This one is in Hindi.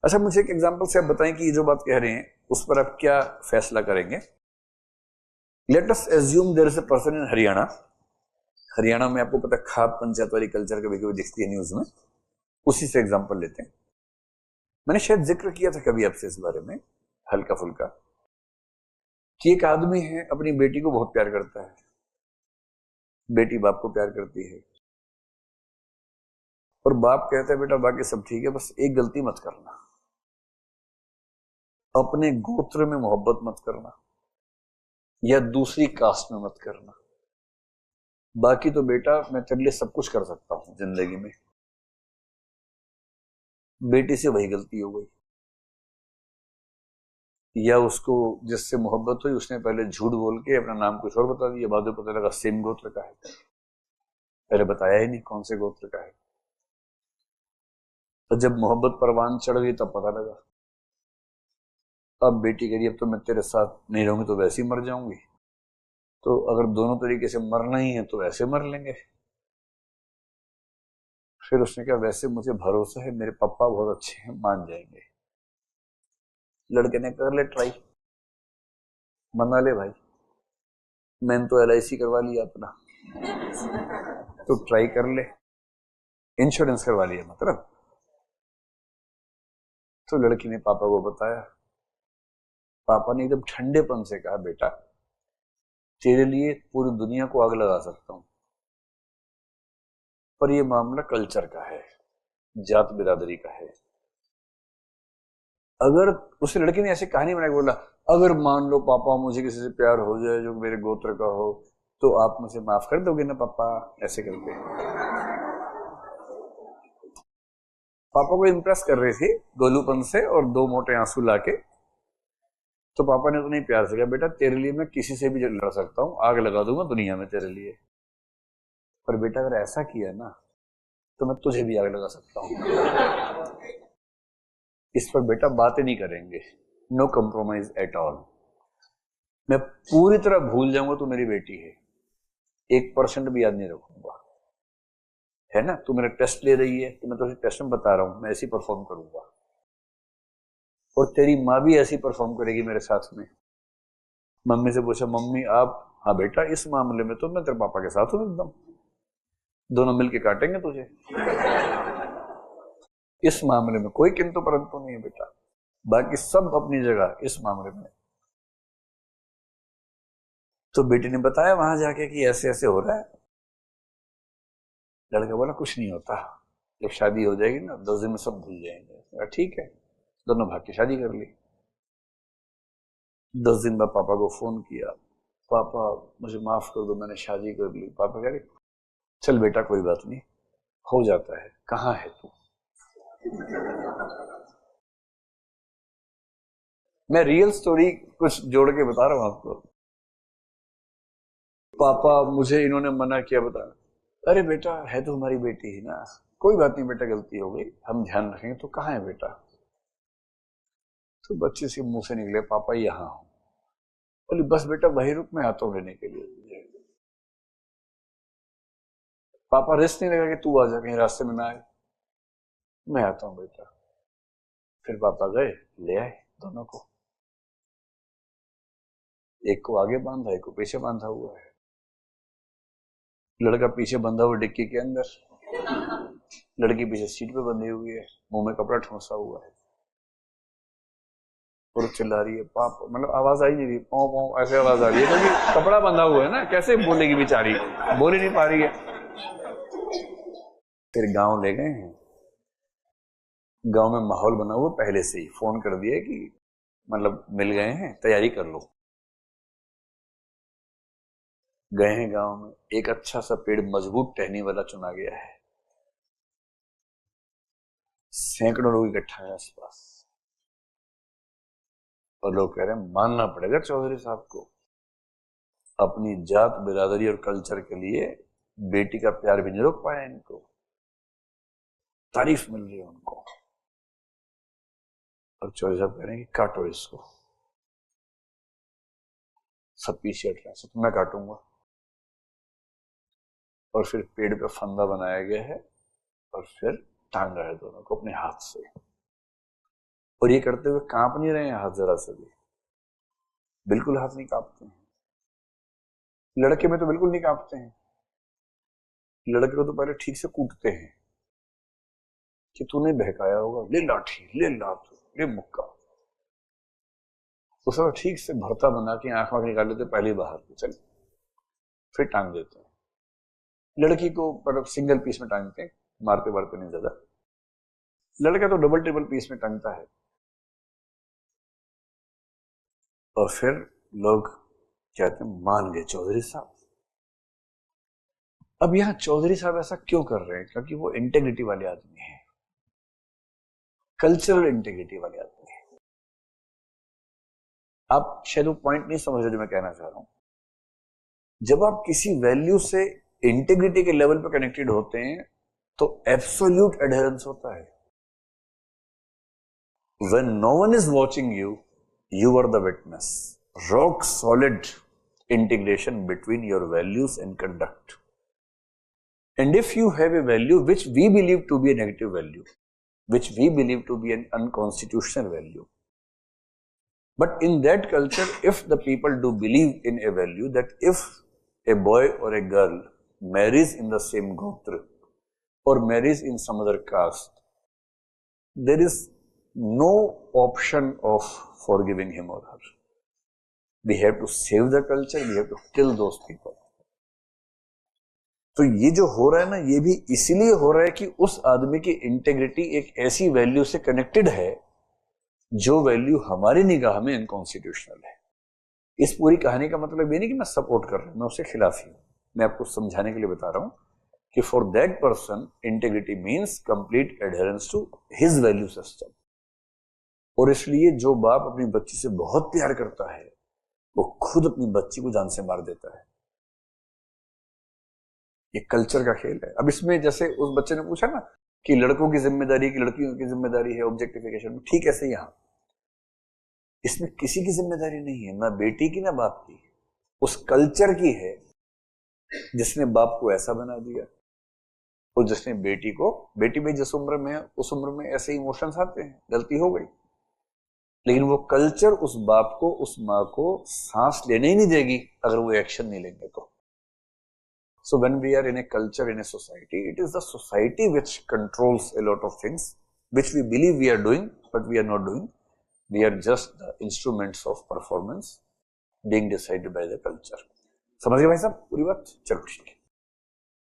अच्छा, मुझे एक एग्जांपल से आप बताएं कि ये जो बात कह रहे हैं उस पर आप क्या फैसला करेंगे। Let us assume there is a person in Haryana. Haryana में आपको पता है खाप पंचायत वाली कल्चर कभी कभी दिखती है न्यूज में, उसी से एग्जांपल लेते हैं। मैंने शायद जिक्र किया था कभी आपसे इस बारे में हल्का फुल्का, कि एक आदमी है अपनी बेटी को बहुत प्यार करता है, बेटी बाप को प्यार करती है, और बाप कहता है बेटा बाकी सब ठीक है, बस एक गलती मत करना, अपने गोत्र में मोहब्बत मत करना या दूसरी कास्ट में मत करना, बाकी तो बेटा मैं तेरे लिए सब कुछ कर सकता हूं जिंदगी में। बेटी से वही गलती हो गई, या उसको जिससे मोहब्बत हुई उसने पहले झूठ बोल के अपना नाम कुछ और बता दिया, बाद में पता लगा सेम गोत्र का है, पहले बताया ही नहीं कौन से गोत्र का है। तो जब मोहब्बत परवान चढ़ गई तब पता लगा। अब बेटी कह रही अब तो मैं तेरे साथ नहीं रहूंगी तो वैसे ही मर जाऊंगी, तो अगर दोनों तरीके से मरना ही है तो ऐसे मर लेंगे। फिर उसने कहा वैसे मुझे भरोसा है मेरे पापा बहुत अच्छे हैं, मान जाएंगे। लड़के ने कर ले ट्राई, मना ले भाई, मैंने तो LIC करवा लिया अपना, तो ट्राई कर ले, इंश्योरेंस करवा लिया मतलब। तो लड़की ने पापा को बताया, पापा ने एकदम ठंडेपन से कहा बेटा तेरे लिए पूरी दुनिया को आग लगा सकता हूं, पर यह मामला कल्चर का है, जात बिरादरी का है। अगर उस लड़की ने ऐसी कहानी बनाई, बोला अगर मान लो पापा मुझे किसी से प्यार हो जाए जो मेरे गोत्र का हो, तो आप मुझे माफ कर दोगे ना पापा, ऐसे करके पापा को इम्प्रेस कर रही थी गोलूपन से और दो मोटे आंसू लाके। तो पापा ने तो नहीं प्यार से कहा बेटा तेरे लिए मैं किसी से भी लड़ सकता हूं, आग लगा दूंगा दुनिया में तेरे लिए, पर बेटा अगर ऐसा किया ना तो मैं तुझे भी आग लगा सकता हूं, इस पर बेटा बातें नहीं करेंगे, नो कॉम्प्रोमाइज एट ऑल। मैं पूरी तरह भूल जाऊंगा तू मेरी बेटी है, 1% भी याद नहीं रखूंगा, है ना। तू मेरा टेस्ट ले रही है तो मैं तुझे टेस्ट में बता रहा हूं मैं ऐसी परफॉर्म करूंगा, और तेरी माँ भी ऐसी परफॉर्म करेगी मेरे साथ में। मम्मी से पूछा मम्मी आप, हाँ बेटा इस मामले में तो मैं तेरे पापा के साथ हूं एकदम, दोनों मिलके काटेंगे तुझे, इस मामले में कोई किंतु परंतु नहीं है बेटा, बाकी सब अपनी जगह इस मामले में। तो बेटी ने बताया वहां जाके कि ऐसे ऐसे हो रहा है। लड़का बोला कुछ नहीं होता, जब शादी हो जाएगी ना 10 दिन में सब भूल जाएंगे। ठीक है, दोनों भाग के शादी कर ली। 10 दिन बाद पापा को फोन किया, पापा मुझे माफ कर दो मैंने शादी कर ली। पापा कह रहे चल बेटा कोई बात नहीं, हो जाता है, कहाँ है तू। मैं रियल स्टोरी कुछ जोड़ के बता रहा हूं आपको। पापा मुझे इन्होंने मना किया, बता अरे बेटा है तो हमारी बेटी ही ना, कोई बात नहीं बेटा गलती हो गई हम ध्यान रखेंगे। तो कहाँ है बेटा। तो बच्चे से मुंह से निकले पापा यहाँ हूं। बोली बस बेटा वही रुक मैं आता हूं लेने के लिए। पापा रेस्ट नहीं लगा कि तू आ जा कहीं रास्ते में ना आए, मैं आता हूं बेटा। फिर पापा गए, ले आए दोनों को, एक को आगे बांधा एक को पीछे बांधा हुआ है। लड़का पीछे बंधा हुआ डिक्की के अंदर, लड़की पीछे सीट पे बंधी हुई है, मुंह में कपड़ा ठूंसा हुआ है, और चिल्ला रही है पाप, मतलब आवाज आई नहीं रही, पौ पौ ऐसे आवाज आ रही है क्योंकि कपड़ा बंधा हुआ है ना, कैसे बोलेगी बेचारी, बोल ही नहीं पा रही है। फिर गांव ले गए हैं, गांव में माहौल बना हुआ पहले से ही, फोन कर दिया कि मतलब मिल गए हैं तैयारी कर लो। गए हैं गांव में, एक अच्छा सा पेड़ मजबूत टहनी वाला चुना गया है, सैकड़ों लोग इकट्ठा है आसपास, और लोग कह रहे हैं मानना पड़ेगा चौधरी साहब को, अपनी जात बिरादरी और कल्चर के लिए बेटी का प्यार भी नहीं रोक पाया इनको, तारीफ मिल रही है उनको। और चौधरी साहब कह रहे हैं कि काटो इसको, सब पीछे हट रहे हैं, सब मैं काटूंगा। और फिर पेड़ पे फंदा बनाया गया है, और फिर टांगा है दोनों को अपने हाथ से। और ये करते हुए कांप नहीं रहे हैं हाथ जरा से भी, बिल्कुल हाथ नहीं कांपते हैं। लड़के में तो बिल्कुल नहीं कांपते हैं। लड़के को तो पहले ठीक से कूटते हैं कि तूने बहकाया होगा, ले लाठी, ले लात, ले मुक्का। उसे ठीक से भरता बना के आंख वाँख निकाल लेते पहले बाहर, चल फिर टांग देते हैं। लड़की को पर सिंगल पीस में टांगते हैं, मारते मारते नहीं ज्यादा। लड़का तो डबल ट्रिपल पीस में टांगता है। और फिर लोग कहते हैं मान गए चौधरी साहब। अब यहां चौधरी साहब ऐसा क्यों कर रहे हैं? क्योंकि वो इंटेग्रिटी वाले आदमी हैं, कल्चरल इंटेग्रिटी वाले आदमी हैं। आप शायद वो पॉइंट नहीं समझ रहे जो मैं कहना चाह रहा हूं। जब आप किसी वैल्यू से इंटेग्रिटी के लेवल पर कनेक्टेड होते हैं तो एब्सोल्यूट एडहेरेंस होता है। When no one is watching you, you are the witness. Rock solid integration between your values and conduct. And if you have a value which we believe to be a negative value, which we believe to be an unconstitutional value, but in that culture, if the people do believe in a value that if a boy or a girl marries in the same gotra or marries in some other caste, there is no option of forgiving him or her. We have to save the culture, we have to kill those people. तो ये जो हो रहा है ना, ये भी इसीलिए हो रहा है कि उस आदमी की इंटेग्रिटी एक ऐसी वैल्यू से कनेक्टेड है जो वैल्यू हमारी निगाह में अनकॉन्स्टिट्यूशनल है। इस पूरी कहानी का मतलब ये नहीं कि मैं सपोर्ट कर रहा हूं, मैं उसके खिलाफ ही हूं। मैं आपको समझाने के लिए बता रहा हूं कि for that person integrity means complete adherence to his value system. और इसलिए जो बाप अपनी बच्ची से बहुत प्यार करता है वो खुद अपनी बच्ची को जान से मार देता है। ये कल्चर का खेल है। अब इसमें जैसे उस बच्चे ने पूछा ना कि लड़कों की जिम्मेदारी की लड़कियों की जिम्मेदारी है ऑब्जेक्टिफिकेशन में, ठीक ऐसे यहां इसमें किसी की जिम्मेदारी नहीं है, ना बेटी की ना बाप की, उस कल्चर की है जिसने बाप को ऐसा बना दिया और जिसने बेटी को, बेटी में जिस उम्र में उस उम्र में ऐसे इमोशंस आते हैं, गलती हो गई, लेकिन वो कल्चर उस बाप को उस माँ को सांस लेने ही नहीं देगी अगर वो एक्शन नहीं लेंगे तो। So when we are in a culture, in a society, it is the society which controls a lot of things which we believe we are doing, but we are not doing. We are just the instruments of performance being decided by the culture. समझ गए भाई साहब पूरी बात? चलो ठीक है।